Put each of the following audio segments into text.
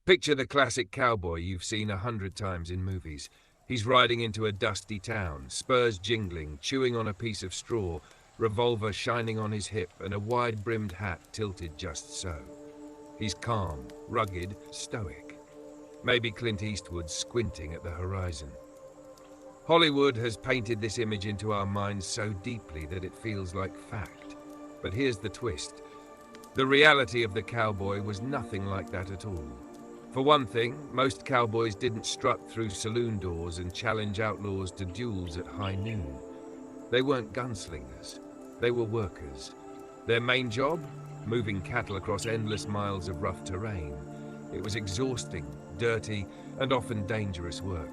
Picture the classic cowboy you've seen 100 times in movies. He's riding into a dusty town, spurs jingling, chewing on a piece of straw, revolver shining on his hip, and a wide-brimmed hat tilted just so. He's calm, rugged, stoic. Maybe Clint Eastwood squinting at the horizon. Hollywood has painted this image into our minds so deeply that it feels like fact. But here's the twist. The reality of the cowboy was nothing like that at all. For one thing, most cowboys didn't strut through saloon doors and challenge outlaws to duels at high noon. They weren't gunslingers. They were workers. Their main job? Moving cattle across endless miles of rough terrain. It was exhausting, dirty, and often dangerous work,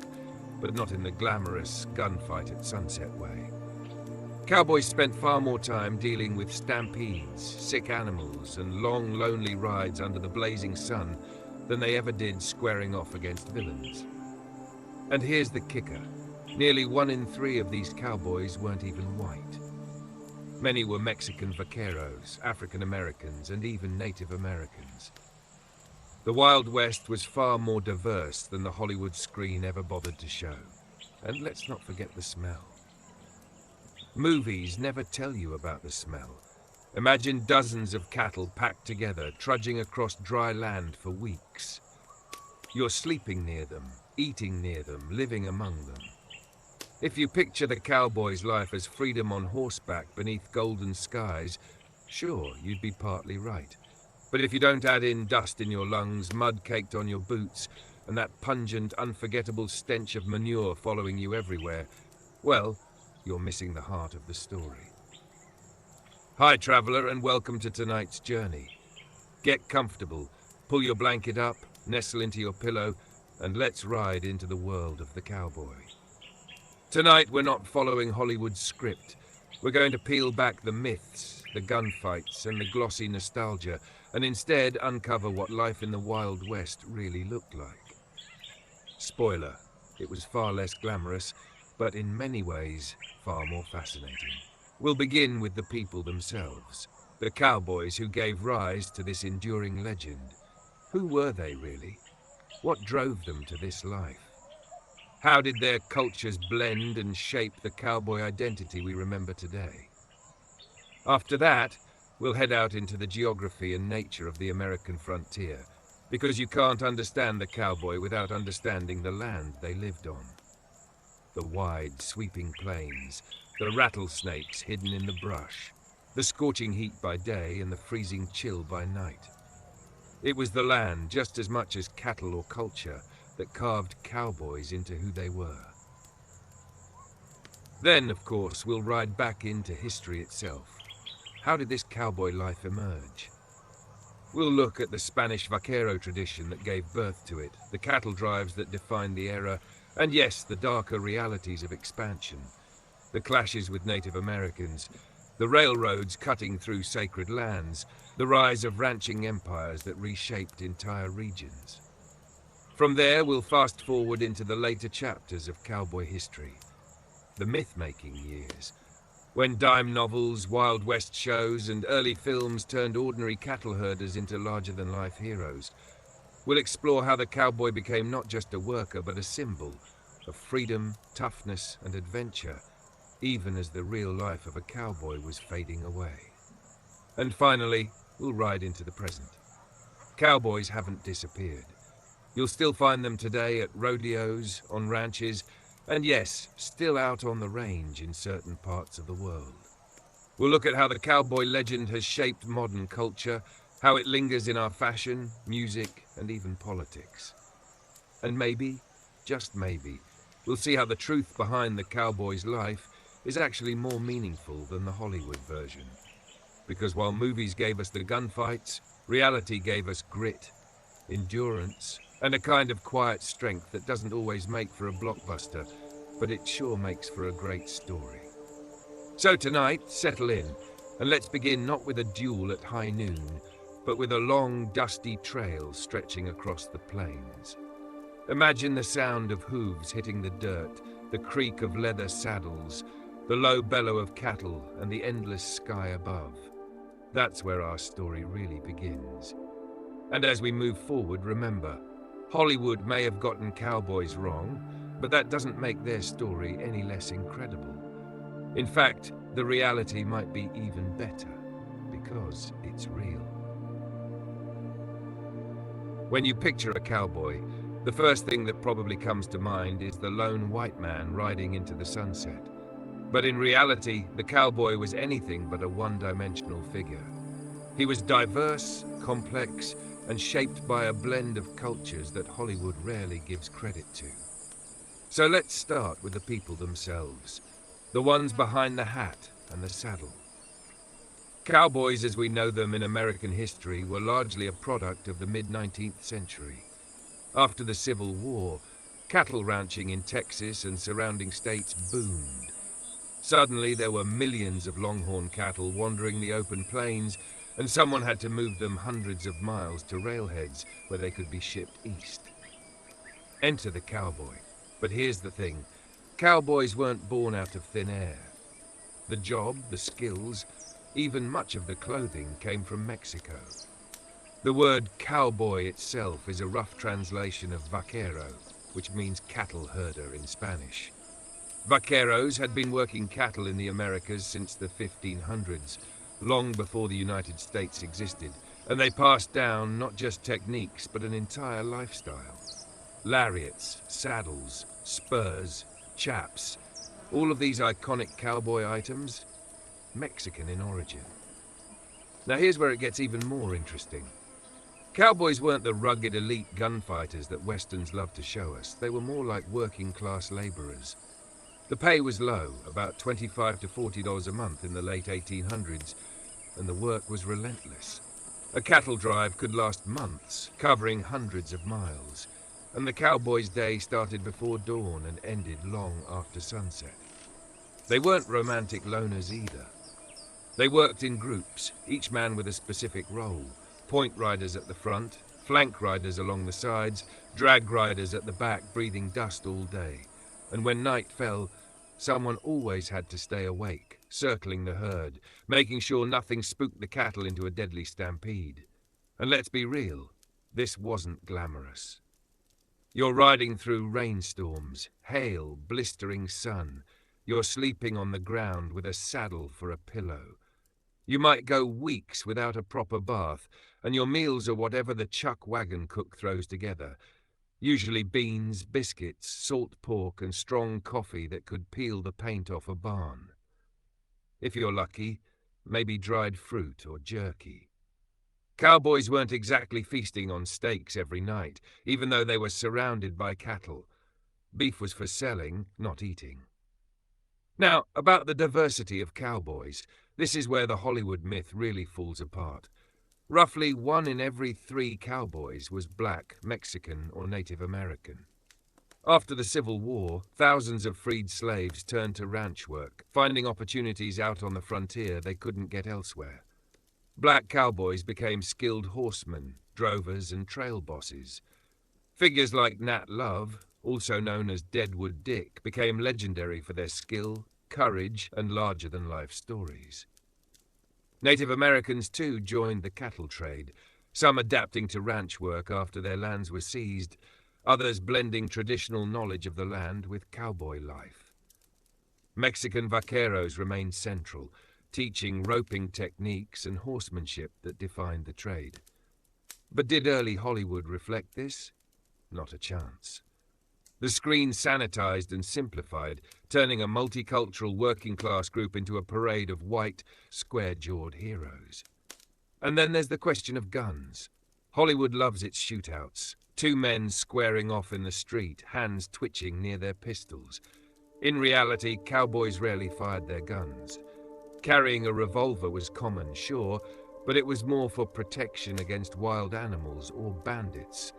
but not in the glamorous gunfight at sunset way. Cowboys spent far more time dealing with stampedes, sick animals, and long, lonely rides under the blazing sun than they ever did squaring off against villains. And here's the kicker. Nearly 1 in 3 of these cowboys weren't even white. Many were Mexican vaqueros, African Americans, and even Native Americans. The Wild West was far more diverse than the Hollywood screen ever bothered to show. And let's not forget the smell. Movies never tell you about the smell. Imagine dozens of cattle packed together, trudging across dry land for weeks. You're sleeping near them, eating near them, living among them. If you picture the cowboy's life as freedom on horseback beneath golden skies, sure, you'd be partly right. But if you don't add in dust in your lungs, mud caked on your boots, and that pungent, unforgettable stench of manure following you everywhere, well, you're missing the heart of the story. Hi, traveler, and welcome to tonight's journey. Get comfortable, pull your blanket up, nestle into your pillow, and let's ride into the world of the cowboy. Tonight, we're not following Hollywood's script. We're going to peel back the myths, the gunfights, and the glossy nostalgia, and instead uncover what life in the Wild West really looked like. Spoiler, it was far less glamorous, but in many ways, far more fascinating. We'll begin with the people themselves, the cowboys who gave rise to this enduring legend. Who were they really? What drove them to this life? How did their cultures blend and shape the cowboy identity we remember today? After that, we'll head out into the geography and nature of the American frontier, because you can't understand the cowboy without understanding the land they lived on. The wide, sweeping plains, the rattlesnakes hidden in the brush, the scorching heat by day and the freezing chill by night. It was the land, just as much as cattle or culture, that carved cowboys into who they were. Then, of course, we'll ride back into history itself. How did this cowboy life emerge? We'll look at the Spanish vaquero tradition that gave birth to it, the cattle drives that defined the era, and yes, the darker realities of expansion, the clashes with Native Americans, the railroads cutting through sacred lands, the rise of ranching empires that reshaped entire regions. From there, we'll fast forward into the later chapters of cowboy history, the myth-making years, when dime novels, Wild West shows, and early films turned ordinary cattle herders into larger-than-life heroes. We'll explore how the cowboy became not just a worker, but a symbol of freedom, toughness, and adventure, even as the real life of a cowboy was fading away. And finally, we'll ride into the present. Cowboys haven't disappeared. You'll still find them today at rodeos, on ranches, and yes, still out on the range in certain parts of the world. We'll look at how the cowboy legend has shaped modern culture, how it lingers in our fashion, music, and even politics. And maybe, just maybe, we'll see how the truth behind the cowboy's life is actually more meaningful than the Hollywood version. Because while movies gave us the gunfights, reality gave us grit, endurance, and a kind of quiet strength that doesn't always make for a blockbuster, but it sure makes for a great story. So tonight, settle in, and let's begin not with a duel at high noon, but with a long, dusty trail stretching across the plains. Imagine the sound of hooves hitting the dirt, the creak of leather saddles, the low bellow of cattle, and the endless sky above. That's where our story really begins. And as we move forward, remember, Hollywood may have gotten cowboys wrong, but that doesn't make their story any less incredible. In fact, the reality might be even better, because it's real. When you picture a cowboy, the first thing that probably comes to mind is the lone white man riding into the sunset. But in reality, the cowboy was anything but a one-dimensional figure. He was diverse, complex, and shaped by a blend of cultures that Hollywood rarely gives credit to. So let's start with the people themselves, the ones behind the hat and the saddle. Cowboys as we know them in American history were largely a product of the mid-19th century. After the Civil War, cattle ranching in Texas and surrounding states boomed. Suddenly there were millions of longhorn cattle wandering the open plains, and someone had to move them hundreds of miles to railheads where they could be shipped east. Enter the cowboy. But here's the thing, cowboys weren't born out of thin air. The job, the skills, even much of the clothing came from Mexico. The word cowboy itself is a rough translation of vaquero, which means cattle herder in Spanish. Vaqueros had been working cattle in the Americas since the 1500s, long before the United States existed, and they passed down not just techniques but an entire lifestyle. Lariats, saddles, spurs, chaps, all of these iconic cowboy items, Mexican in origin. Now here's where it gets even more interesting. Cowboys weren't the rugged elite gunfighters that Westerns love to show us. They were more like working-class laborers. The pay was low, about $25 to $40 a month in the late 1800s, and the work was relentless. A cattle drive could last months, covering hundreds of miles, and the cowboy's day started before dawn and ended long after sunset. They weren't romantic loners either. They worked in groups, each man with a specific role. Point riders at the front, flank riders along the sides, drag riders at the back breathing dust all day. And when night fell, someone always had to stay awake, circling the herd, making sure nothing spooked the cattle into a deadly stampede. And let's be real, this wasn't glamorous. You're riding through rainstorms, hail, blistering sun. You're sleeping on the ground with a saddle for a pillow. You might go weeks without a proper bath, and your meals are whatever the chuck wagon cook throws together. Usually beans, biscuits, salt pork, and strong coffee that could peel the paint off a barn. If you're lucky, maybe dried fruit or jerky. Cowboys weren't exactly feasting on steaks every night, even though they were surrounded by cattle. Beef was for selling, not eating. Now, about the diversity of cowboys, this is where the Hollywood myth really falls apart. Roughly 1 in every 3 cowboys was black, Mexican, or Native American. After the Civil War, thousands of freed slaves turned to ranch work, finding opportunities out on the frontier they couldn't get elsewhere. Black cowboys became skilled horsemen, drovers, and trail bosses. Figures like Nat Love, also known as Deadwood Dick, became legendary for their skill, courage, and larger-than-life stories. Native Americans, too, joined the cattle trade, some adapting to ranch work after their lands were seized, others blending traditional knowledge of the land with cowboy life. Mexican vaqueros remained central, teaching roping techniques and horsemanship that defined the trade. But did early Hollywood reflect this? Not a chance. The screen sanitized and simplified, turning a multicultural working-class group into a parade of white, square-jawed heroes. And then there's the question of guns. Hollywood loves its shootouts. 2 men squaring off in the street, hands twitching near their pistols. In reality, cowboys rarely fired their guns. Carrying a revolver was common, sure, but it was more for protection against wild animals or bandits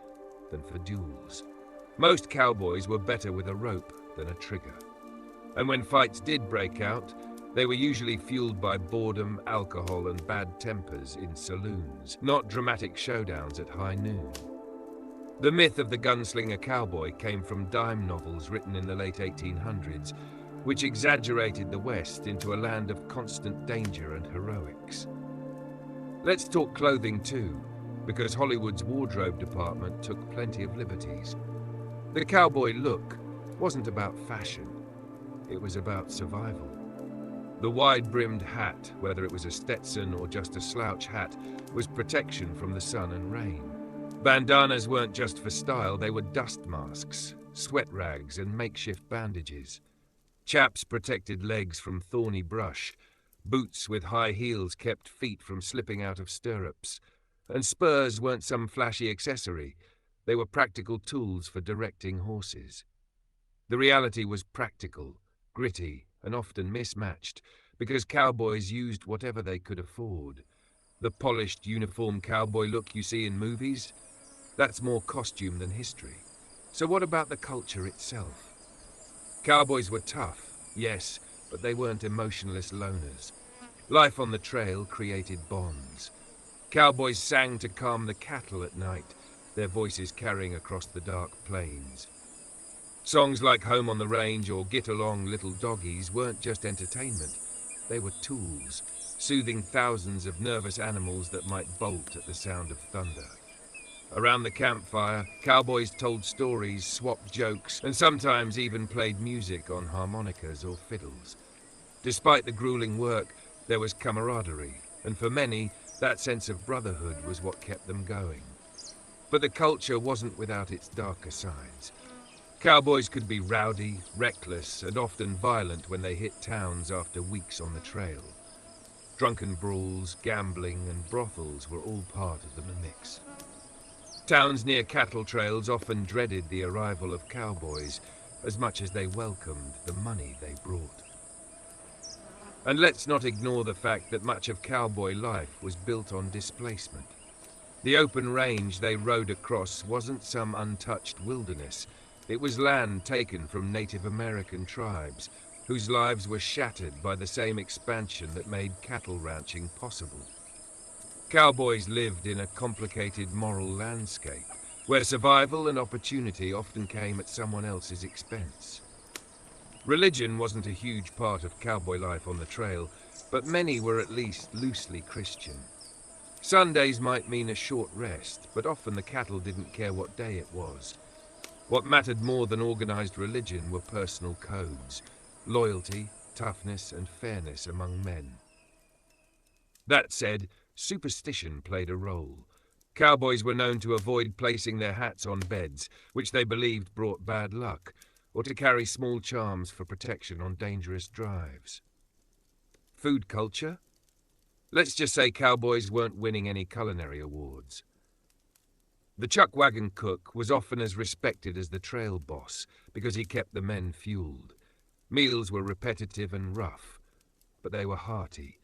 than for duels. Most cowboys were better with a rope than a trigger. And when fights did break out, they were usually fueled by boredom, alcohol, and bad tempers in saloons, not dramatic showdowns at high noon. The myth of the gunslinger cowboy came from dime novels written in the late 1800s, which exaggerated the West into a land of constant danger and heroics. Let's talk clothing too. because Hollywood's wardrobe department took plenty of liberties. The cowboy look wasn't about fashion, it was about survival. The wide-brimmed hat, whether it was a Stetson or just a slouch hat, was protection from the sun and rain. Bandanas weren't just for style, they were dust masks, sweat rags and makeshift bandages. Chaps protected legs from thorny brush, boots with high heels kept feet from slipping out of stirrups, and spurs weren't some flashy accessory, they were practical tools for directing horses. The reality was practical, gritty, and often mismatched, because cowboys used whatever they could afford. The polished uniform cowboy look you see in movies? That's more costume than history. So what about the culture itself? Cowboys were tough, yes, but they weren't emotionless loners. Life on the trail created bonds. Cowboys sang to calm the cattle at night, their voices carrying across the dark plains. Songs like Home on the Range or Get Along Little Doggies weren't just entertainment. They were tools, soothing thousands of nervous animals that might bolt at the sound of thunder. Around the campfire, cowboys told stories, swapped jokes, and sometimes even played music on harmonicas or fiddles. Despite the grueling work, there was camaraderie, and for many, that sense of brotherhood was what kept them going. But the culture wasn't without its darker sides. Cowboys could be rowdy, reckless, and often violent when they hit towns after weeks on the trail. Drunken brawls, gambling, and brothels were all part of the mix. Towns near cattle trails often dreaded the arrival of cowboys as much as they welcomed the money they brought. And let's not ignore the fact that much of cowboy life was built on displacement. The open range they rode across wasn't some untouched wilderness. It was land taken from Native American tribes, whose lives were shattered by the same expansion that made cattle ranching possible. Cowboys lived in a complicated moral landscape, where survival and opportunity often came at someone else's expense. Religion wasn't a huge part of cowboy life on the trail, but many were at least loosely Christian. Sundays might mean a short rest, but often the cattle didn't care what day it was. What mattered more than organized religion were personal codes, loyalty, toughness, and fairness among men. That said, superstition played a role. Cowboys were known to avoid placing their hats on beds, which they believed brought bad luck, or to carry small charms for protection on dangerous drives. Food culture? Let's just say cowboys weren't winning any culinary awards. The chuck wagon cook was often as respected as the trail boss because he kept the men fueled. Meals were repetitive and rough, but they were hearty.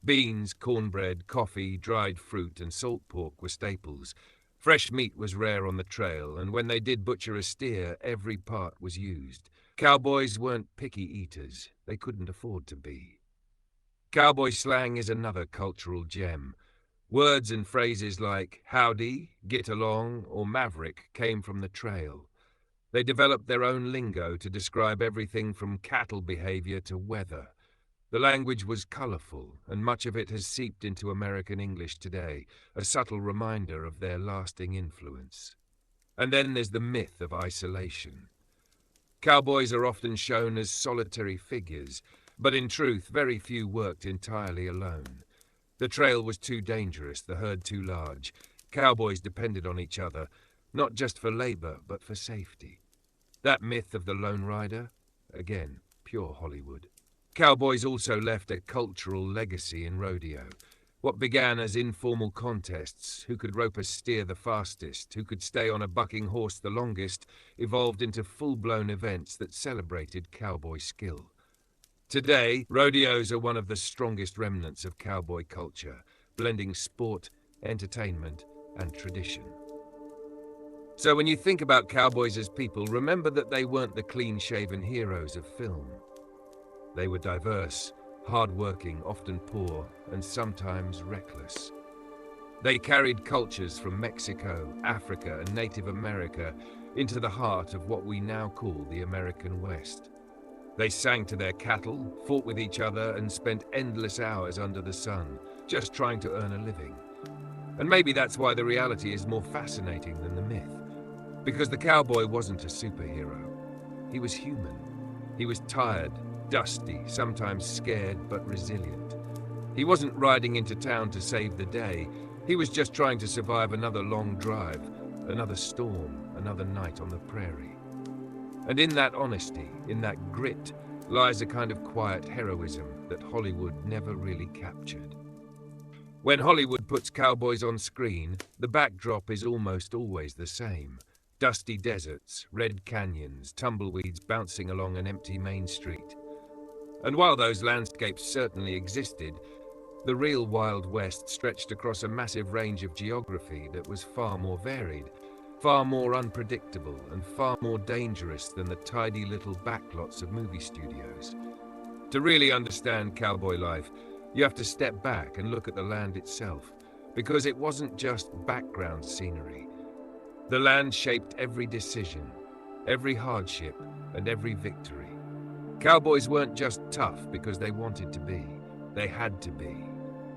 Beans, cornbread, coffee, dried fruit, and salt pork were staples. Fresh meat was rare on the trail, and when they did butcher a steer, every part was used. Cowboys weren't picky eaters. They couldn't afford to be. Cowboy slang is another cultural gem. Words and phrases like howdy, get along, or maverick came from the trail. They developed their own lingo to describe everything from cattle behavior to weather. The language was colorful, and much of it has seeped into American English today, a subtle reminder of their lasting influence. And then there's the myth of isolation. Cowboys are often shown as solitary figures, but in truth, very few worked entirely alone. The trail was too dangerous, the herd too large. Cowboys depended on each other, not just for labor, but for safety. That myth of the lone rider? Again, pure Hollywood. Cowboys also left a cultural legacy in rodeo. What began as informal contests, who could rope a steer the fastest, who could stay on a bucking horse the longest, evolved into full-blown events that celebrated cowboy skill. Today, rodeos are one of the strongest remnants of cowboy culture, blending sport, entertainment, and tradition. So when you think about cowboys as people, remember that they weren't the clean-shaven heroes of film. They were diverse, hard-working, often poor, and sometimes reckless. They carried cultures from Mexico, Africa, and Native America into the heart of what we now call the American West. They sang to their cattle, fought with each other, and spent endless hours under the sun, just trying to earn a living. And maybe that's why the reality is more fascinating than the myth. Because the cowboy wasn't a superhero. He was human. He was tired, dusty, sometimes scared, but resilient. He wasn't riding into town to save the day. He was just trying to survive another long drive, another storm, another night on the prairie. And in that honesty, in that grit, lies a kind of quiet heroism that Hollywood never really captured. When Hollywood puts cowboys on screen, the backdrop is almost always the same. Dusty deserts, red canyons, tumbleweeds bouncing along an empty main street. And while those landscapes certainly existed, the real Wild West stretched across a massive range of geography that was far more varied, far more unpredictable, and far more dangerous than the tidy little backlots of movie studios. To really understand cowboy life, you have to step back and look at the land itself, because it wasn't just background scenery. The land shaped every decision, every hardship, and every victory. Cowboys weren't just tough because they wanted to be, they had to be,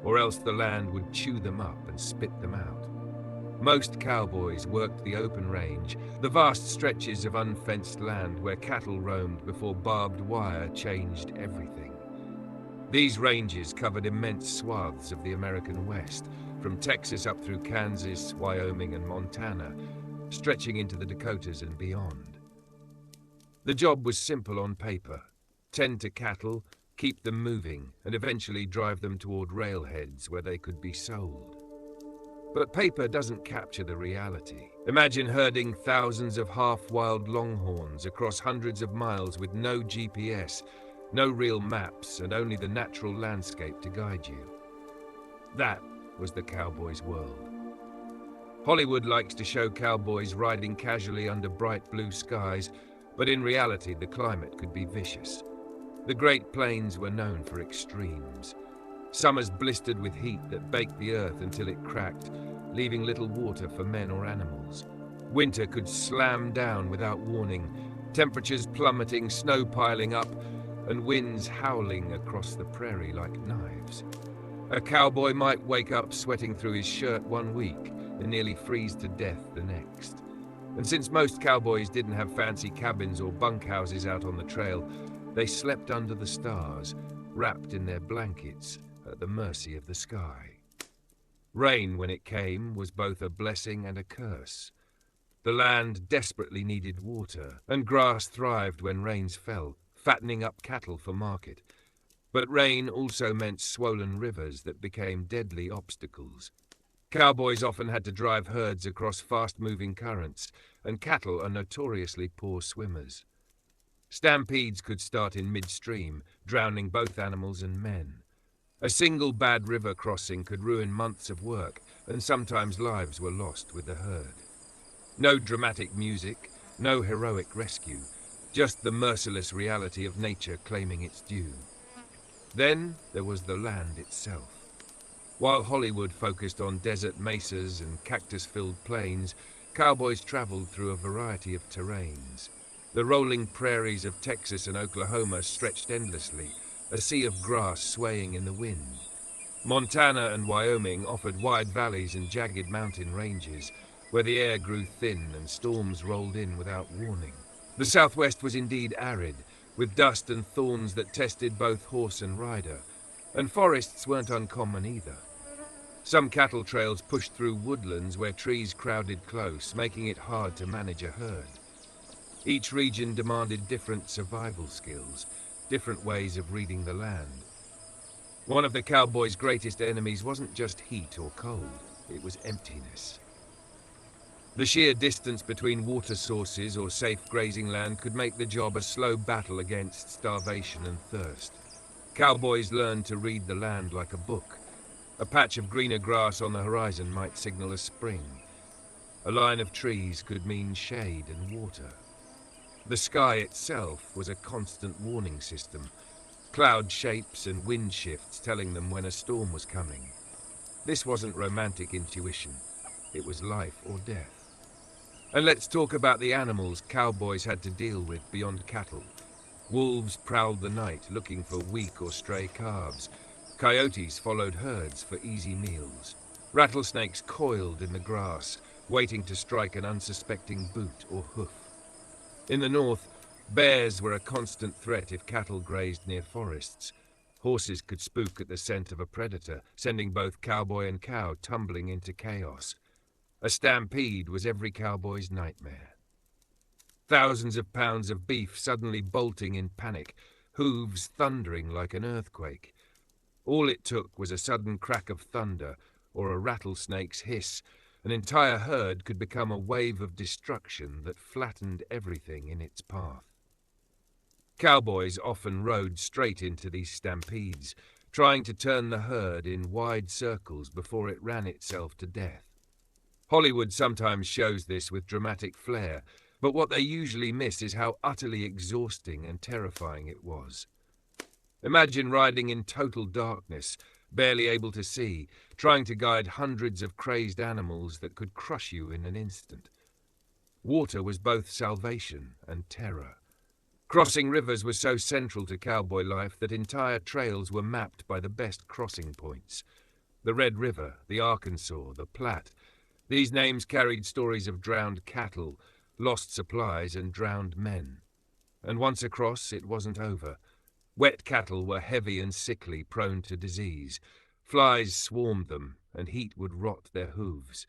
or else the land would chew them up and spit them out. Most cowboys worked the open range, the vast stretches of unfenced land where cattle roamed before barbed wire changed everything. These ranges covered immense swaths of the American West, from Texas up through Kansas, Wyoming, and Montana, stretching into the Dakotas and beyond. The job was simple on paper: tend to cattle, keep them moving, and eventually drive them toward railheads where they could be sold. But paper doesn't capture the reality. Imagine herding thousands of half-wild longhorns across hundreds of miles with no GPS, no real maps, and only the natural landscape to guide you. That was the cowboy's world. Hollywood likes to show cowboys riding casually under bright blue skies, but in reality the climate could be vicious. The Great Plains were known for extremes. Summers blistered with heat that baked the earth until it cracked, leaving little water for men or animals. Winter could slam down without warning, temperatures plummeting, snow piling up, and winds howling across the prairie like knives. A cowboy might wake up sweating through his shirt one week and nearly freeze to death the next. And since most cowboys didn't have fancy cabins or bunkhouses out on the trail, they slept under the stars, wrapped in their blankets, at the mercy of the sky. Rain, when it came, was both a blessing and a curse. The land desperately needed water, and grass thrived when rains fell, fattening up cattle for market. But rain also meant swollen rivers that became deadly obstacles. Cowboys often had to drive herds across fast-moving currents, and cattle are notoriously poor swimmers. Stampedes could start in midstream, drowning both animals and men. A single bad river crossing could ruin months of work, and sometimes lives were lost with the herd. No dramatic music, no heroic rescue, just the merciless reality of nature claiming its due. Then there was the land itself. While Hollywood focused on desert mesas and cactus-filled plains, cowboys traveled through a variety of terrains. The rolling prairies of Texas and Oklahoma stretched endlessly, a sea of grass swaying in the wind. Montana and Wyoming offered wide valleys and jagged mountain ranges, where the air grew thin and storms rolled in without warning. The Southwest was indeed arid, with dust and thorns that tested both horse and rider, and forests weren't uncommon either. Some cattle trails pushed through woodlands where trees crowded close, making it hard to manage a herd. Each region demanded different survival skills, different ways of reading the land. One of the cowboys' greatest enemies wasn't just heat or cold, it was emptiness. The sheer distance between water sources or safe grazing land could make the job a slow battle against starvation and thirst. Cowboys learned to read the land like a book. A patch of greener grass on the horizon might signal a spring. A line of trees could mean shade and water. The sky itself was a constant warning system, cloud shapes and wind shifts telling them when a storm was coming. This wasn't romantic intuition, it was life or death. And let's talk about the animals cowboys had to deal with beyond cattle. Wolves prowled the night looking for weak or stray calves. Coyotes followed herds for easy meals. Rattlesnakes coiled in the grass, waiting to strike an unsuspecting boot or hoof. In the north, bears were a constant threat if cattle grazed near forests. Horses could spook at the scent of a predator, sending both cowboy and cow tumbling into chaos. A stampede was every cowboy's nightmare. Thousands of pounds of beef suddenly bolting in panic, hooves thundering like an earthquake. All it took was a sudden crack of thunder or a rattlesnake's hiss. An entire herd could become a wave of destruction that flattened everything in its path. Cowboys often rode straight into these stampedes, trying to turn the herd in wide circles before it ran itself to death. Hollywood sometimes shows this with dramatic flair, but what they usually miss is how utterly exhausting and terrifying it was. Imagine riding in total darkness, barely able to see, trying to guide hundreds of crazed animals that could crush you in an instant. Water was both salvation and terror. Crossing rivers was so central to cowboy life that entire trails were mapped by the best crossing points. The Red River, the Arkansas, the Platte. These names carried stories of drowned cattle, lost supplies, and drowned men. And once across, it wasn't over. Wet cattle were heavy and sickly, prone to disease. Flies swarmed them, and heat would rot their hooves.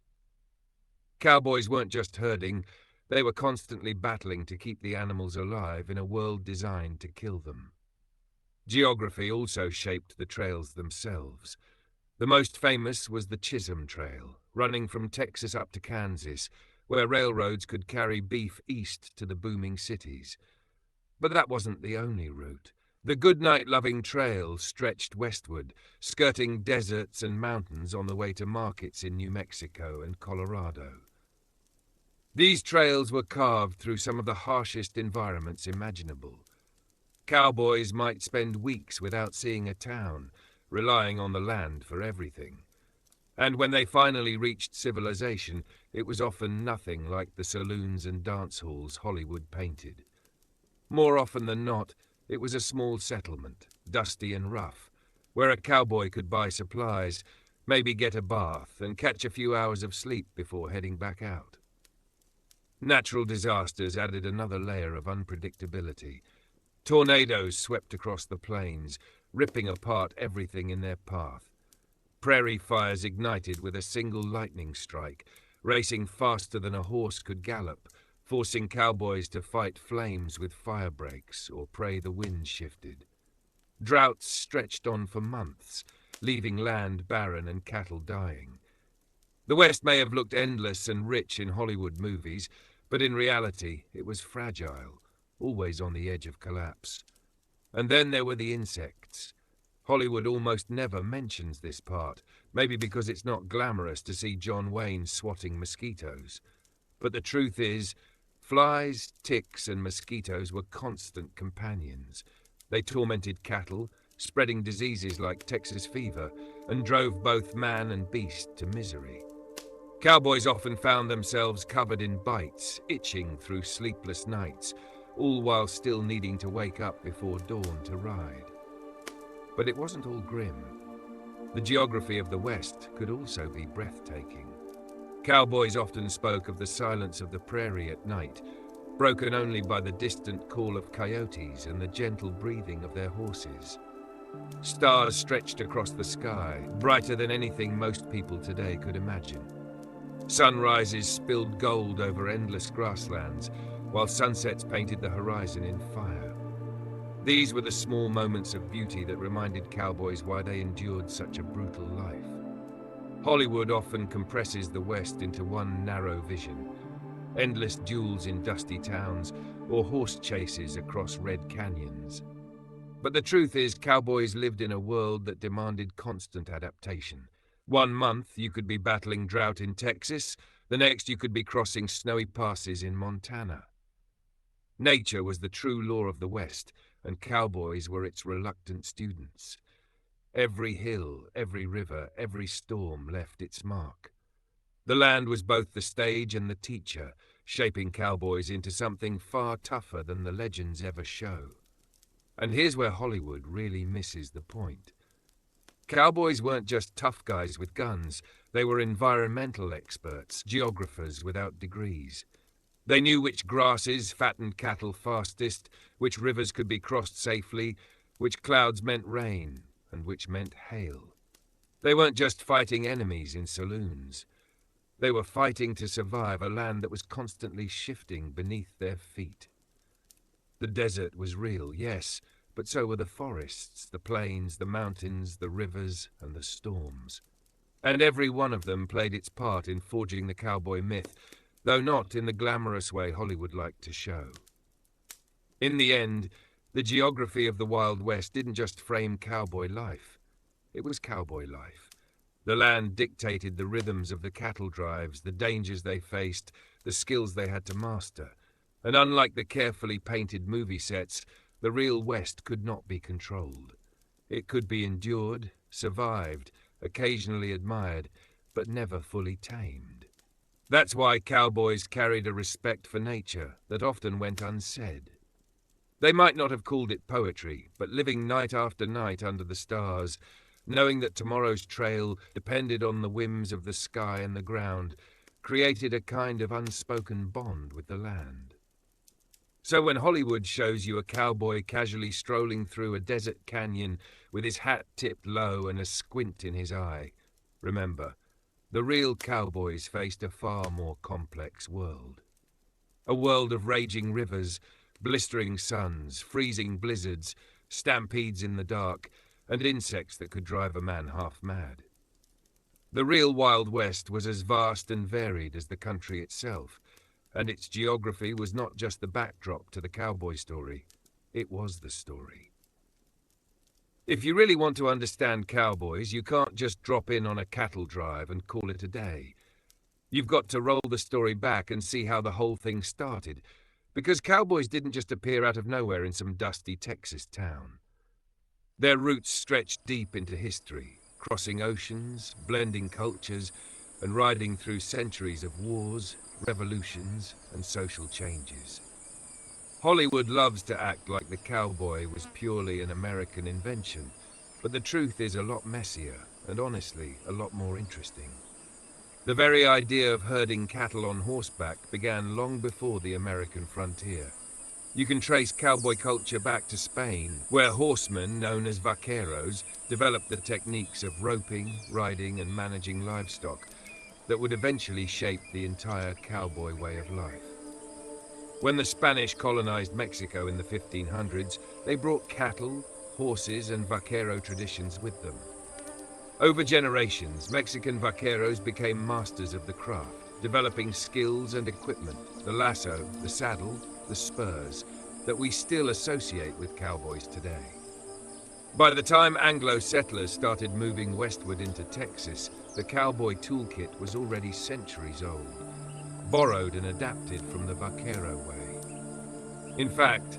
Cowboys weren't just herding, they were constantly battling to keep the animals alive in a world designed to kill them. Geography also shaped the trails themselves. The most famous was the Chisholm Trail, running from Texas up to Kansas, where railroads could carry beef east to the booming cities. But that wasn't the only route. The Goodnight-loving Trail stretched westward, skirting deserts and mountains on the way to markets in New Mexico and Colorado. These trails were carved through some of the harshest environments imaginable. Cowboys might spend weeks without seeing a town, relying on the land for everything. And when they finally reached civilization, it was often nothing like the saloons and dance halls Hollywood painted. More often than not, it was a small settlement, dusty and rough, where a cowboy could buy supplies, maybe get a bath, and catch a few hours of sleep before heading back out. Natural disasters added another layer of unpredictability. Tornadoes swept across the plains, ripping apart everything in their path. Prairie fires ignited with a single lightning strike, racing faster than a horse could gallop, forcing cowboys to fight flames with fire breaks or pray the wind shifted. Droughts stretched on for months, leaving land barren and cattle dying. The West may have looked endless and rich in Hollywood movies, but in reality it was fragile, always on the edge of collapse. And then there were the insects. Hollywood almost never mentions this part, maybe because it's not glamorous to see John Wayne swatting mosquitoes. But the truth is, flies, ticks, and mosquitoes were constant companions. They tormented cattle, spreading diseases like Texas fever, and drove both man and beast to misery. Cowboys often found themselves covered in bites, itching through sleepless nights, all while still needing to wake up before dawn to ride. But it wasn't all grim. The geography of the West could also be breathtaking. Cowboys often spoke of the silence of the prairie at night, broken only by the distant call of coyotes and the gentle breathing of their horses. Stars stretched across the sky, brighter than anything most people today could imagine. Sunrises spilled gold over endless grasslands, while sunsets painted the horizon in fire. These were the small moments of beauty that reminded cowboys why they endured such a brutal life. Hollywood often compresses the West into one narrow vision: endless duels in dusty towns or horse chases across red canyons. But the truth is, cowboys lived in a world that demanded constant adaptation. One month you could be battling drought in Texas, the next you could be crossing snowy passes in Montana. Nature was the true law of the West, and cowboys were its reluctant students. Every hill, every river, every storm left its mark. The land was both the stage and the teacher, shaping cowboys into something far tougher than the legends ever show. And here's where Hollywood really misses the point. Cowboys weren't just tough guys with guns, they were environmental experts, geographers without degrees. They knew which grasses fattened cattle fastest, which rivers could be crossed safely, which clouds meant rain, and which meant hail. They weren't just fighting enemies in saloons. They were fighting to survive a land that was constantly shifting beneath their feet. The desert was real, yes, but so were the forests, the plains, the mountains, the rivers, and the storms. And every one of them played its part in forging the cowboy myth, though not in the glamorous way Hollywood liked to show. In the end, the geography of the Wild West didn't just frame cowboy life. It was cowboy life. The land dictated the rhythms of the cattle drives, the dangers they faced, the skills they had to master. And unlike the carefully painted movie sets, the real West could not be controlled. It could be endured, survived, occasionally admired, but never fully tamed. That's why cowboys carried a respect for nature that often went unsaid. They might not have called it poetry, but living night after night under the stars, knowing that tomorrow's trail depended on the whims of the sky and the ground, created a kind of unspoken bond with the land. So when Hollywood shows you a cowboy casually strolling through a desert canyon with his hat tipped low and a squint in his eye, remember, the real cowboys faced a far more complex world. A world of raging rivers, blistering suns, freezing blizzards, stampedes in the dark, and insects that could drive a man half mad. The real Wild West was as vast and varied as the country itself, and its geography was not just the backdrop to the cowboy story, it was the story. If you really want to understand cowboys, you can't just drop in on a cattle drive and call it a day. You've got to roll the story back and see how the whole thing started, because cowboys didn't just appear out of nowhere in some dusty Texas town. Their roots stretched deep into history, crossing oceans, blending cultures, and riding through centuries of wars, revolutions, and social changes. Hollywood loves to act like the cowboy was purely an American invention, but the truth is a lot messier, and honestly, a lot more interesting. The very idea of herding cattle on horseback began long before the American frontier. You can trace cowboy culture back to Spain, where horsemen, known as vaqueros, developed the techniques of roping, riding, and managing livestock that would eventually shape the entire cowboy way of life. When the Spanish colonized Mexico in the 1500s, they brought cattle, horses, and vaquero traditions with them. Over generations, Mexican vaqueros became masters of the craft, developing skills and equipment, the lasso, the saddle, the spurs, that we still associate with cowboys today. By the time Anglo settlers started moving westward into Texas, the cowboy toolkit was already centuries old, borrowed and adapted from the vaquero way. In fact,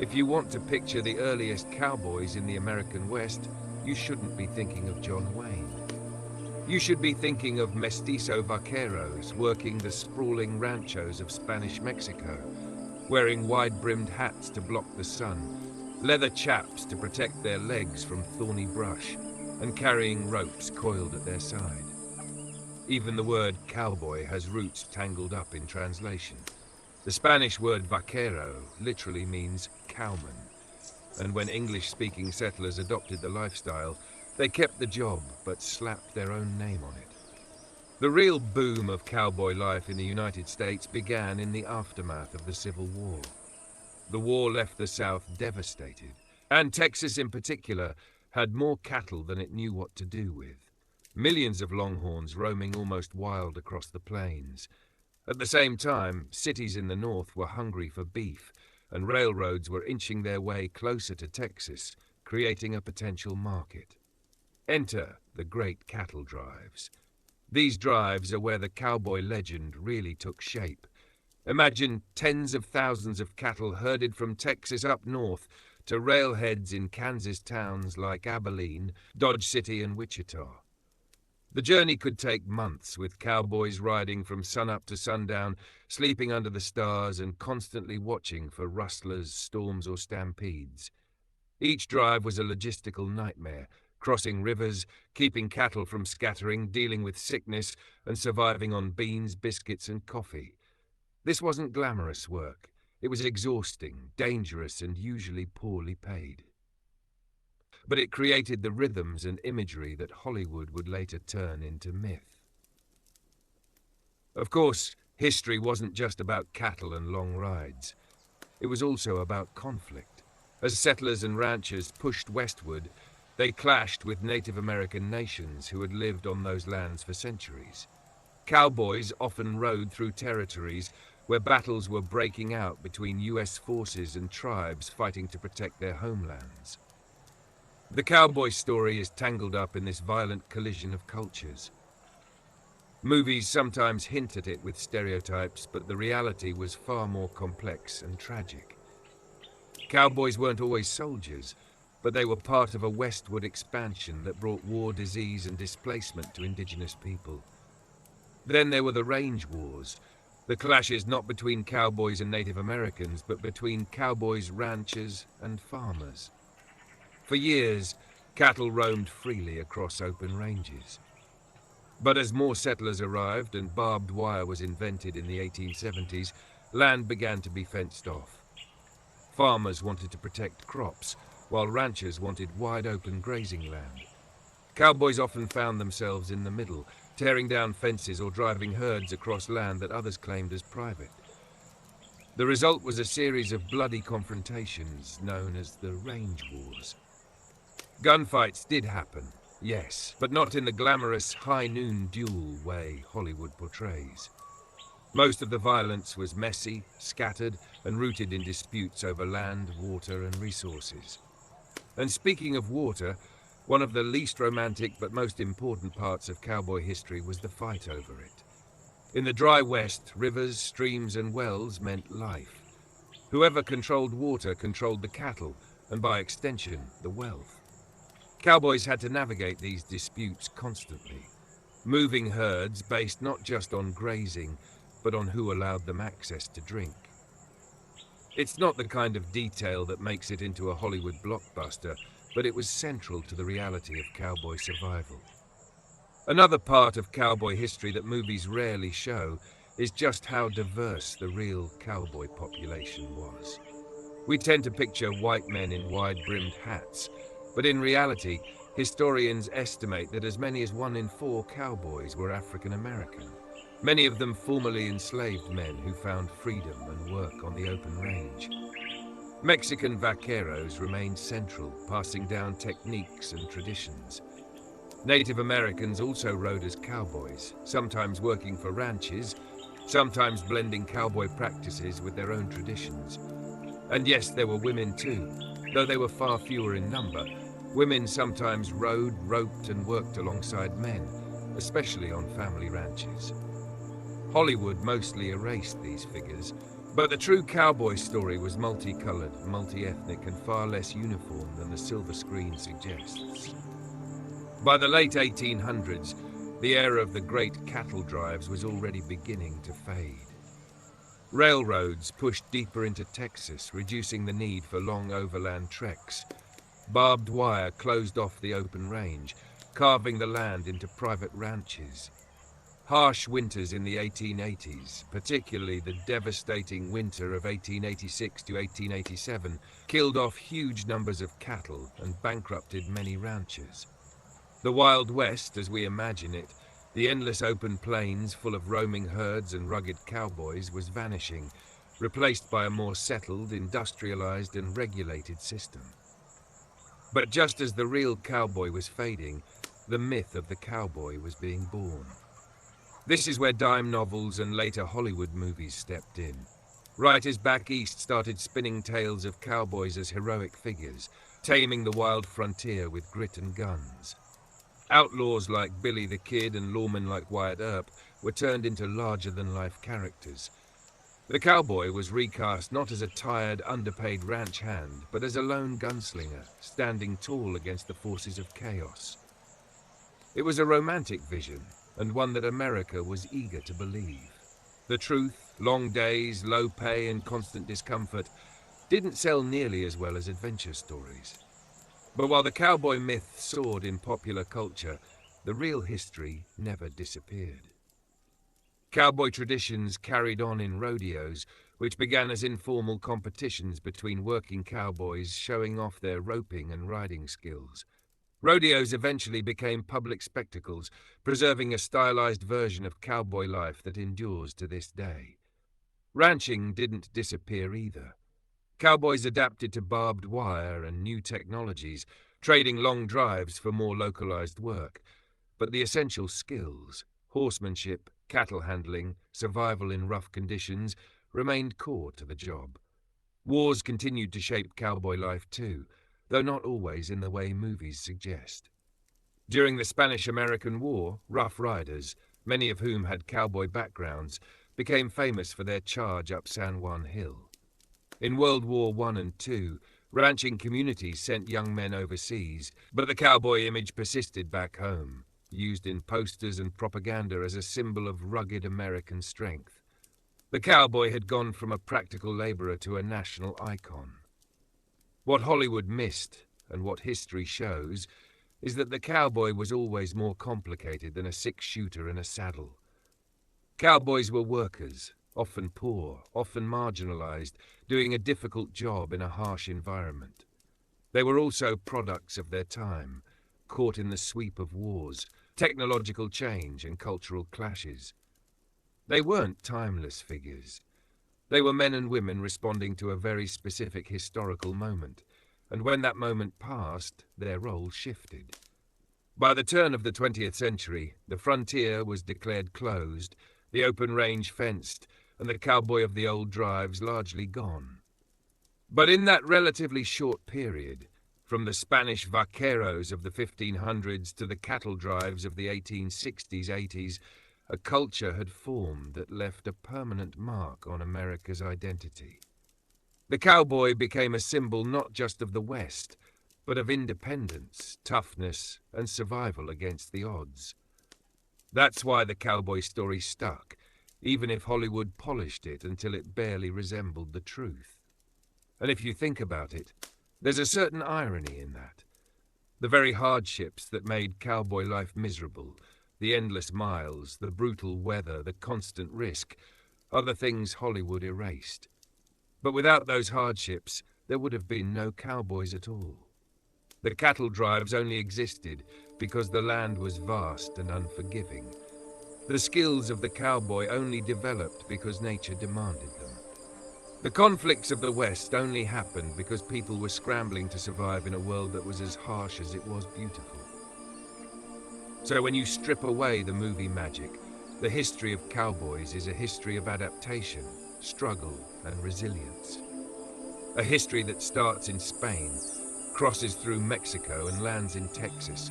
if you want to picture the earliest cowboys in the American West, you shouldn't be thinking of John Wayne. You should be thinking of mestizo vaqueros working the sprawling ranchos of Spanish Mexico, wearing wide-brimmed hats to block the sun, leather chaps to protect their legs from thorny brush, and carrying ropes coiled at their side. Even the word cowboy has roots tangled up in translation. The Spanish word vaquero literally means cowman, and when English-speaking settlers adopted the lifestyle, they kept the job but slapped their own name on it. The real boom of cowboy life in the United States began in the aftermath of the Civil War. The war left the South devastated, and Texas in particular had more cattle than it knew what to do with. Millions of longhorns roaming almost wild across the plains. At the same time, cities in the north were hungry for beef, and railroads were inching their way closer to Texas, creating a potential market. Enter the great cattle drives. These drives are where the cowboy legend really took shape. Imagine tens of thousands of cattle herded from Texas up north to railheads in Kansas towns like Abilene, Dodge City, and Wichita. The journey could take months, with cowboys riding from sunup to sundown, sleeping under the stars and constantly watching for rustlers, storms, or stampedes. Each drive was a logistical nightmare, crossing rivers, keeping cattle from scattering, dealing with sickness, and surviving on beans, biscuits, and coffee. This wasn't glamorous work. It was exhausting, dangerous, and usually poorly paid. But it created the rhythms and imagery that Hollywood would later turn into myth. Of course, history wasn't just about cattle and long rides. It was also about conflict. As settlers and ranchers pushed westward, they clashed with Native American nations who had lived on those lands for centuries. Cowboys often rode through territories where battles were breaking out between U.S. forces and tribes fighting to protect their homelands. The cowboy story is tangled up in this violent collision of cultures. Movies sometimes hint at it with stereotypes, but the reality was far more complex and tragic. Cowboys weren't always soldiers, but they were part of a westward expansion that brought war, disease, and displacement to indigenous people. Then there were the range wars, the clashes not between cowboys and Native Americans, but between cowboys, ranchers, and farmers. For years, cattle roamed freely across open ranges. But as more settlers arrived and barbed wire was invented in the 1870s, land began to be fenced off. Farmers wanted to protect crops, while ranchers wanted wide-open grazing land. Cowboys often found themselves in the middle, tearing down fences or driving herds across land that others claimed as private. The result was a series of bloody confrontations known as the Range Wars. Gunfights did happen, yes, but not in the glamorous high-noon duel way Hollywood portrays. Most of the violence was messy, scattered, and rooted in disputes over land, water, and resources. And speaking of water, one of the least romantic but most important parts of cowboy history was the fight over it. In the dry West, rivers, streams, and wells meant life. Whoever controlled water controlled the cattle, and by extension, the wealth. Cowboys had to navigate these disputes constantly, moving herds based not just on grazing, but on who allowed them access to drink. It's not the kind of detail that makes it into a Hollywood blockbuster, but it was central to the reality of cowboy survival. Another part of cowboy history that movies rarely show is just how diverse the real cowboy population was. We tend to picture white men in wide-brimmed hats, but in reality, historians estimate that as many as 1 in 4 cowboys were African American. Many of them formerly enslaved men who found freedom and work on the open range. Mexican vaqueros remained central, passing down techniques and traditions. Native Americans also rode as cowboys, sometimes working for ranches, sometimes blending cowboy practices with their own traditions. And yes, there were women too, though they were far fewer in number. Women sometimes rode, roped, and worked alongside men, especially on family ranches. Hollywood mostly erased these figures, but the true cowboy story was multicolored, multi-ethnic, and far less uniform than the silver screen suggests. By the late 1800s, the era of the great cattle drives was already beginning to fade. Railroads pushed deeper into Texas, reducing the need for long overland treks. Barbed wire closed off the open range, carving the land into private ranches. Harsh winters in the 1880s, particularly the devastating winter of 1886 to 1887, killed off huge numbers of cattle and bankrupted many ranchers. The Wild West, as we imagine it, the endless open plains full of roaming herds and rugged cowboys, was vanishing, replaced by a more settled, industrialized, and regulated system. But just as the real cowboy was fading, the myth of the cowboy was being born. This is where dime novels and later Hollywood movies stepped in. Writers back east started spinning tales of cowboys as heroic figures, taming the wild frontier with grit and guns. Outlaws like Billy the Kid and lawmen like Wyatt Earp were turned into larger-than-life characters. The cowboy was recast not as a tired, underpaid ranch hand, but as a lone gunslinger, standing tall against the forces of chaos. It was a romantic vision, and one that America was eager to believe. The truth, long days, low pay, and constant discomfort didn't sell nearly as well as adventure stories. But while the cowboy myth soared in popular culture, the real history never disappeared. Cowboy traditions carried on in rodeos, which began as informal competitions between working cowboys showing off their roping and riding skills. Rodeos eventually became public spectacles, preserving a stylized version of cowboy life that endures to this day. Ranching didn't disappear either. Cowboys adapted to barbed wire and new technologies, trading long drives for more localized work. But the essential skills, horsemanship, cattle handling, survival in rough conditions, remained core to the job. Wars continued to shape cowboy life too, though not always in the way movies suggest. During the Spanish-American War, Rough Riders, many of whom had cowboy backgrounds, became famous for their charge up San Juan Hill. In World War I and II, ranching communities sent young men overseas, but the cowboy image persisted back home, used in posters and propaganda as a symbol of rugged American strength. The cowboy had gone from a practical laborer to a national icon. What Hollywood missed, and what history shows, is that the cowboy was always more complicated than a six-shooter in a saddle. Cowboys were workers, often poor, often marginalized, doing a difficult job in a harsh environment. They were also products of their time, caught in the sweep of wars, technological change and cultural clashes. They weren't timeless figures. They were men and women responding to a very specific historical moment, and when that moment passed, their roles shifted. By the turn of the 20th century, the frontier was declared closed, the open range fenced, and the cowboy of the old drives largely gone. But in that relatively short period, from the Spanish vaqueros of the 1500s to the cattle drives of the 1860s, 80s, a culture had formed that left a permanent mark on America's identity. The cowboy became a symbol not just of the West, but of independence, toughness, and survival against the odds. That's why the cowboy story stuck, even if Hollywood polished it until it barely resembled the truth. And if you think about it, there's a certain irony in that. The very hardships that made cowboy life miserable, the endless miles, the brutal weather, the constant risk, are the things Hollywood erased. But without those hardships, there would have been no cowboys at all. The cattle drives only existed because the land was vast and unforgiving. The skills of the cowboy only developed because nature demanded them. The conflicts of the West only happened because people were scrambling to survive in a world that was as harsh as it was beautiful. So when you strip away the movie magic, the history of cowboys is a history of adaptation, struggle, and resilience. A history that starts in Spain, crosses through Mexico and lands in Texas.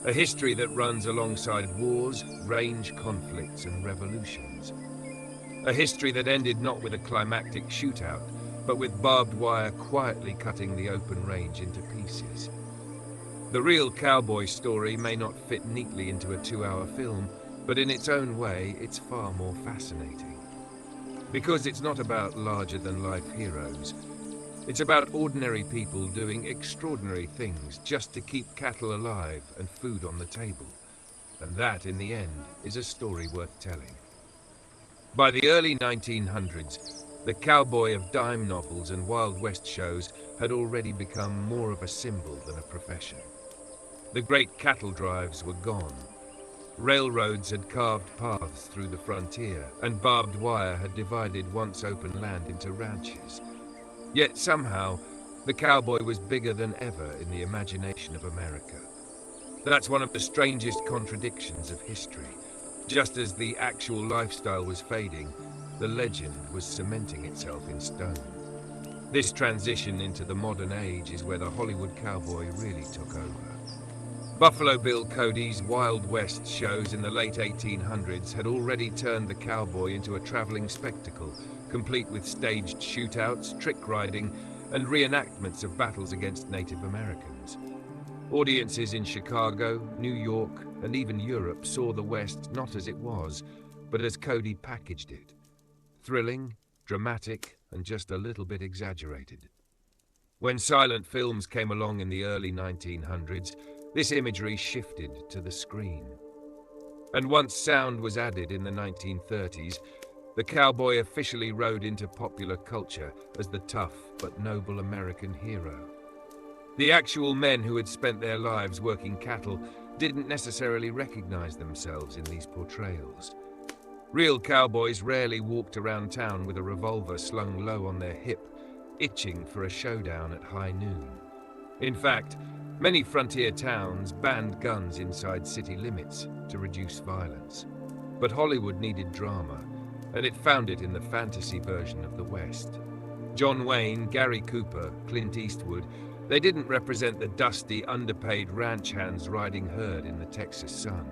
A history that runs alongside wars, range conflicts, and revolutions. A history that ended not with a climactic shootout, but with barbed wire quietly cutting the open range into pieces. The real cowboy story may not fit neatly into a 2-hour film, but in its own way, it's far more fascinating. Because it's not about larger-than-life heroes. It's about ordinary people doing extraordinary things just to keep cattle alive and food on the table. And that, in the end, is a story worth telling. By the early 1900s, the cowboy of dime novels and Wild West shows had already become more of a symbol than a profession. The great cattle drives were gone. Railroads had carved paths through the frontier, and barbed wire had divided once open land into ranches. Yet somehow, the cowboy was bigger than ever in the imagination of America. That's one of the strangest contradictions of history. Just as the actual lifestyle was fading, the legend was cementing itself in stone. This transition into the modern age is where the Hollywood cowboy really took over. Buffalo Bill Cody's Wild West shows in the late 1800s had already turned the cowboy into a traveling spectacle, complete with staged shootouts, trick riding, and reenactments of battles against Native Americans. Audiences in Chicago, New York, and even Europe saw the West not as it was, but as Cody packaged it. Thrilling, dramatic, and just a little bit exaggerated. When silent films came along in the early 1900s, this imagery shifted to the screen. And once sound was added in the 1930s, the cowboy officially rode into popular culture as the tough but noble American hero. The actual men who had spent their lives working cattle didn't necessarily recognize themselves in these portrayals. Real cowboys rarely walked around town with a revolver slung low on their hip, itching for a showdown at high noon. In fact, many frontier towns banned guns inside city limits to reduce violence. But Hollywood needed drama, and it found it in the fantasy version of the West. John Wayne, Gary Cooper, Clint Eastwood, they didn't represent the dusty, underpaid ranch hands riding herd in the Texas sun.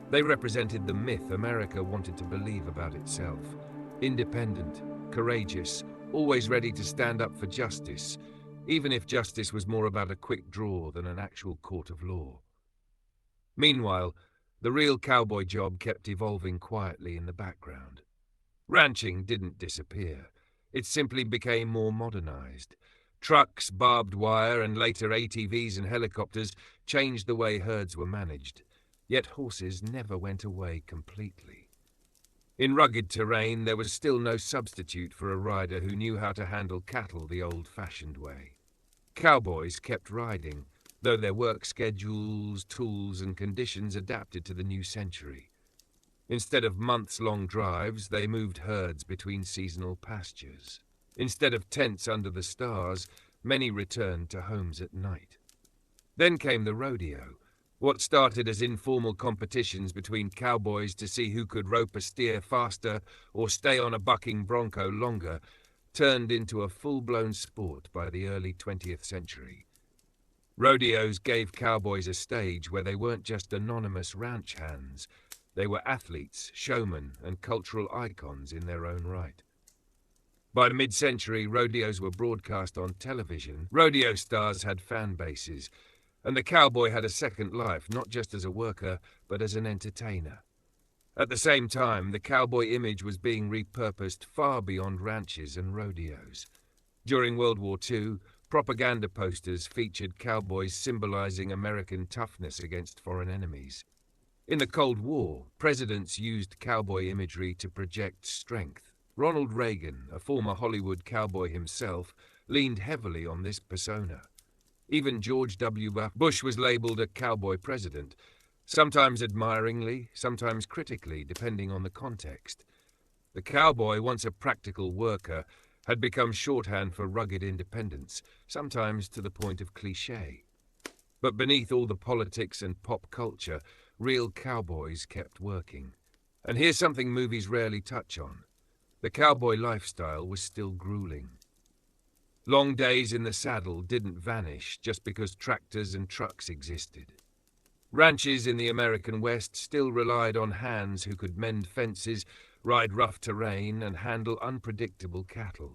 They represented the myth America wanted to believe about itself. Independent, courageous, always ready to stand up for justice, even if justice was more about a quick draw than an actual court of law. Meanwhile, the real cowboy job kept evolving quietly in the background. Ranching didn't disappear. It simply became more modernized. Trucks, barbed wire, and later ATVs and helicopters changed the way herds were managed. Yet horses never went away completely. In rugged terrain, there was still no substitute for a rider who knew how to handle cattle the old-fashioned way. Cowboys kept riding, though their work schedules, tools, and conditions adapted to the new century. Instead of months-long drives, they moved herds between seasonal pastures. Instead of tents under the stars, many returned to homes at night. Then came the rodeo. What started as informal competitions between cowboys to see who could rope a steer faster or stay on a bucking bronco longer turned into a full-blown sport by the early 20th century. Rodeos gave cowboys a stage where they weren't just anonymous ranch hands. They were athletes, showmen, and cultural icons in their own right. By mid-century, rodeos were broadcast on television. Rodeo stars had fan bases, and the cowboy had a second life, not just as a worker, but as an entertainer. At the same time, the cowboy image was being repurposed far beyond ranches and rodeos. During World War II, propaganda posters featured cowboys symbolizing American toughness against foreign enemies. In the Cold War, presidents used cowboy imagery to project strength. Ronald Reagan, a former Hollywood cowboy himself, leaned heavily on this persona. Even George W. Bush was labeled a cowboy president, sometimes admiringly, sometimes critically, depending on the context. The cowboy, once a practical worker, had become shorthand for rugged independence, sometimes to the point of cliché. But beneath all the politics and pop culture, real cowboys kept working. And here's something movies rarely touch on. The cowboy lifestyle was still grueling. Long days in the saddle didn't vanish just because tractors and trucks existed. Ranches in the American West still relied on hands who could mend fences, ride rough terrain, and handle unpredictable cattle.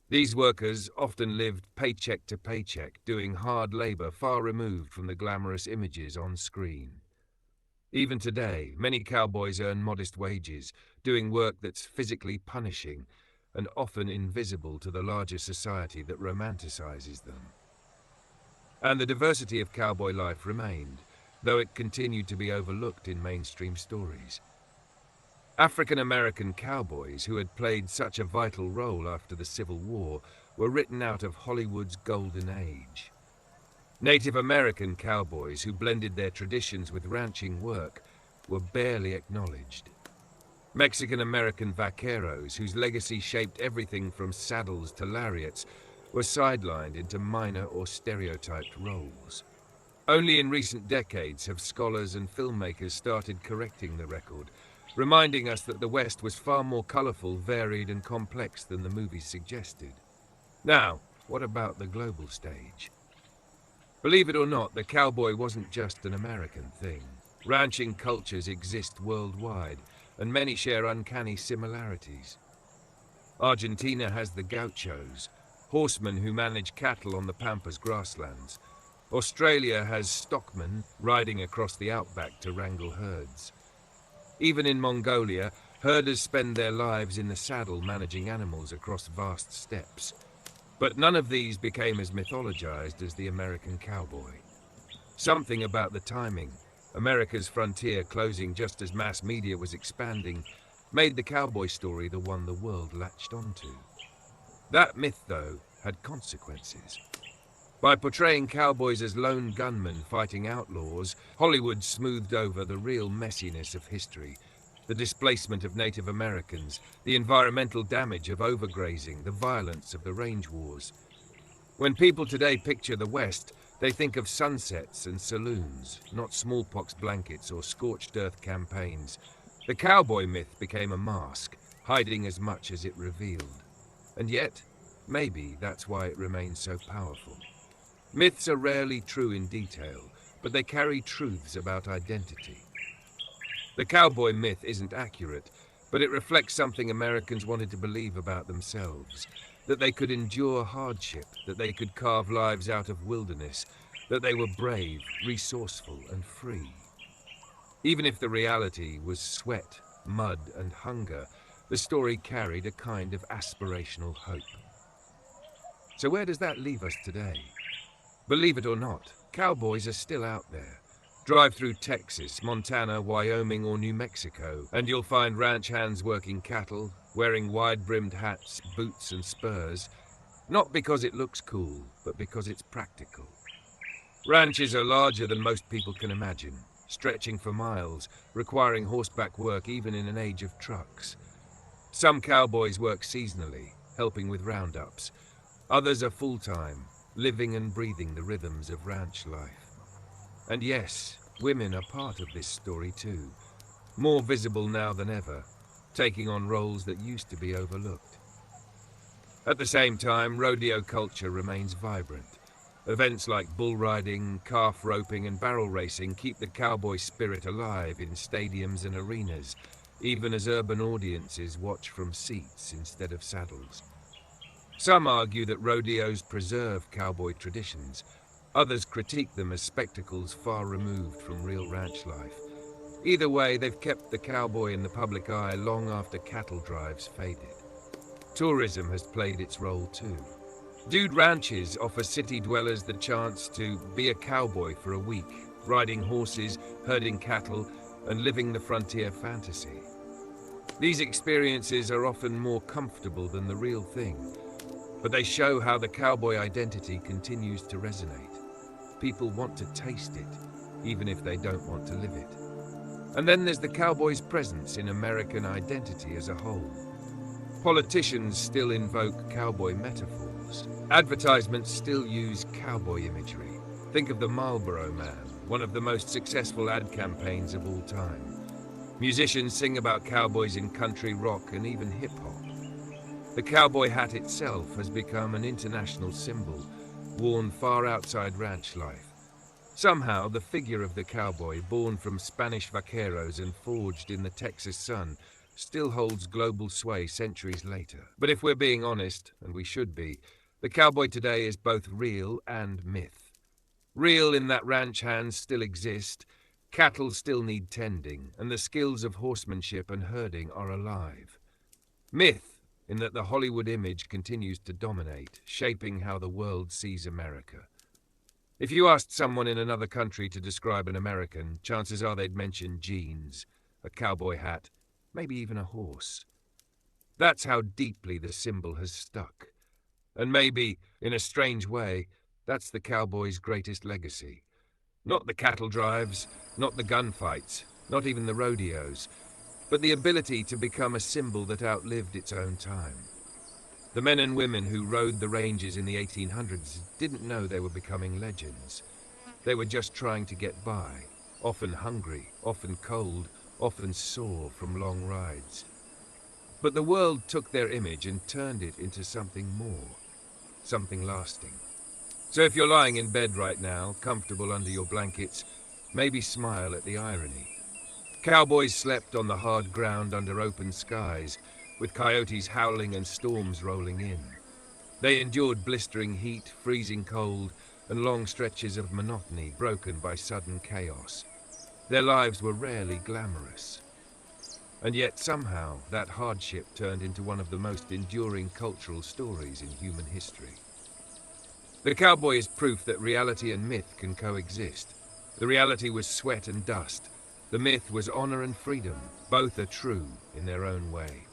These workers often lived paycheck to paycheck, doing hard labor far removed from the glamorous images on screen. Even today, many cowboys earn modest wages, doing work that's physically punishing and often invisible to the larger society that romanticizes them. And the diversity of cowboy life remained, though it continued to be overlooked in mainstream stories. African-American cowboys, who had played such a vital role after the Civil War, were written out of Hollywood's golden age. Native American cowboys, who blended their traditions with ranching work, were barely acknowledged. Mexican-American vaqueros, whose legacy shaped everything from saddles to lariats, were sidelined into minor or stereotyped roles. Only in recent decades have scholars and filmmakers started correcting the record, reminding us that the West was far more colorful, varied, and complex than the movies suggested. Now, what about the global stage? Believe it or not, the cowboy wasn't just an American thing. Ranching cultures exist worldwide, and many share uncanny similarities. Argentina has the gauchos, horsemen who manage cattle on the pampas grasslands. Australia has stockmen riding across the outback to wrangle herds. Even in Mongolia, herders spend their lives in the saddle managing animals across vast steppes. But none of these became as mythologized as the American cowboy. Something about the timing, America's frontier closing just as mass media was expanding, made the cowboy story the one the world latched onto. That myth, though, had consequences. By portraying cowboys as lone gunmen fighting outlaws, Hollywood smoothed over the real messiness of history. The displacement of Native Americans, the environmental damage of overgrazing, the violence of the range wars. When people today picture the West, they think of sunsets and saloons, not smallpox blankets or scorched earth campaigns. The cowboy myth became a mask, hiding as much as it revealed. And yet, maybe that's why it remains so powerful. Myths are rarely true in detail, but they carry truths about identity. The cowboy myth isn't accurate, but it reflects something Americans wanted to believe about themselves. That they could endure hardship, that they could carve lives out of wilderness, that they were brave, resourceful, and free. Even if the reality was sweat, mud, and hunger, the story carried a kind of aspirational hope. So where does that leave us today? Believe it or not, cowboys are still out there. Drive through Texas, Montana, Wyoming, or New Mexico, and you'll find ranch hands working cattle, wearing wide-brimmed hats, boots, and spurs, not because it looks cool, but because it's practical. Ranches are larger than most people can imagine, stretching for miles, requiring horseback work even in an age of trucks. Some cowboys work seasonally, helping with roundups. Others are full-time, living and breathing the rhythms of ranch life. And yes, women are part of this story too, more visible now than ever, taking on roles that used to be overlooked. At the same time, rodeo culture remains vibrant. Events like bull riding, calf roping, and barrel racing keep the cowboy spirit alive in stadiums and arenas, even as urban audiences watch from seats instead of saddles. Some argue that rodeos preserve cowboy traditions. Others critique them as spectacles far removed from real ranch life. Either way, they've kept the cowboy in the public eye long after cattle drives faded. Tourism has played its role too. Dude ranches offer city dwellers the chance to be a cowboy for a week, riding horses, herding cattle, and living the frontier fantasy. These experiences are often more comfortable than the real thing, but they show how the cowboy identity continues to resonate. People want to taste it, even if they don't want to live it. And then there's the cowboy's presence in American identity as a whole. Politicians still invoke cowboy metaphors. Advertisements still use cowboy imagery. Think of the Marlboro Man, one of the most successful ad campaigns of all time. Musicians sing about cowboys in country, rock, and even hip-hop. The cowboy hat itself has become an international symbol, worn far outside ranch life. Somehow, the figure of the cowboy, born from Spanish vaqueros and forged in the Texas sun, still holds global sway centuries later. But if we're being honest, and we should be, the cowboy today is both real and myth. Real in that ranch hands still exist, cattle still need tending, and the skills of horsemanship and herding are alive. Myth in that the Hollywood image continues to dominate, shaping how the world sees America. If you asked someone in another country to describe an American, chances are they'd mention jeans, a cowboy hat, maybe even a horse. That's how deeply the symbol has stuck. And maybe, in a strange way, that's the cowboy's greatest legacy. Not the cattle drives, not the gunfights, not even the rodeos, but the ability to become a symbol that outlived its own time. The men and women who rode the ranges in the 1800s didn't know they were becoming legends. They were just trying to get by, often hungry, often cold, often sore from long rides. But the world took their image and turned it into something more, something lasting. So if you're lying in bed right now, comfortable under your blankets, maybe smile at the irony. Cowboys slept on the hard ground under open skies, with coyotes howling and storms rolling in. They endured blistering heat, freezing cold, and long stretches of monotony broken by sudden chaos. Their lives were rarely glamorous. And yet somehow that hardship turned into one of the most enduring cultural stories in human history. The cowboy is proof that reality and myth can coexist. The reality was sweat and dust. The myth was honor and freedom. Both are true in their own way.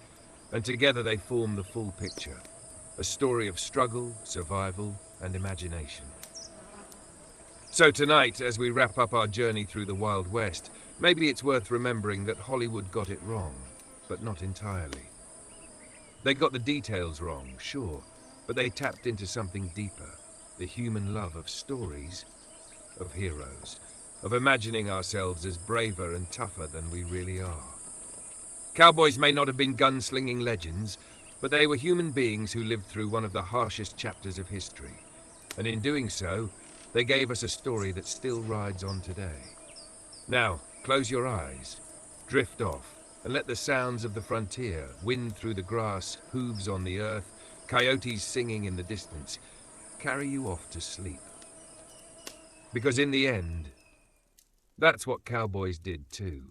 And together they form the full picture. A story of struggle, survival, and imagination. So tonight, as we wrap up our journey through the Wild West, maybe it's worth remembering that Hollywood got it wrong, but not entirely. They got the details wrong, sure, but they tapped into something deeper. The human love of stories, of heroes, of imagining ourselves as braver and tougher than we really are. Cowboys may not have been gunslinging legends, but they were human beings who lived through one of the harshest chapters of history. And in doing so, they gave us a story that still rides on today. Now, close your eyes, drift off, and let the sounds of the frontier, wind through the grass, hooves on the earth, coyotes singing in the distance, carry you off to sleep. Because in the end, that's what cowboys did too.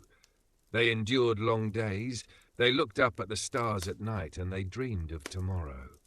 They endured long days, they looked up at the stars at night, and they dreamed of tomorrow.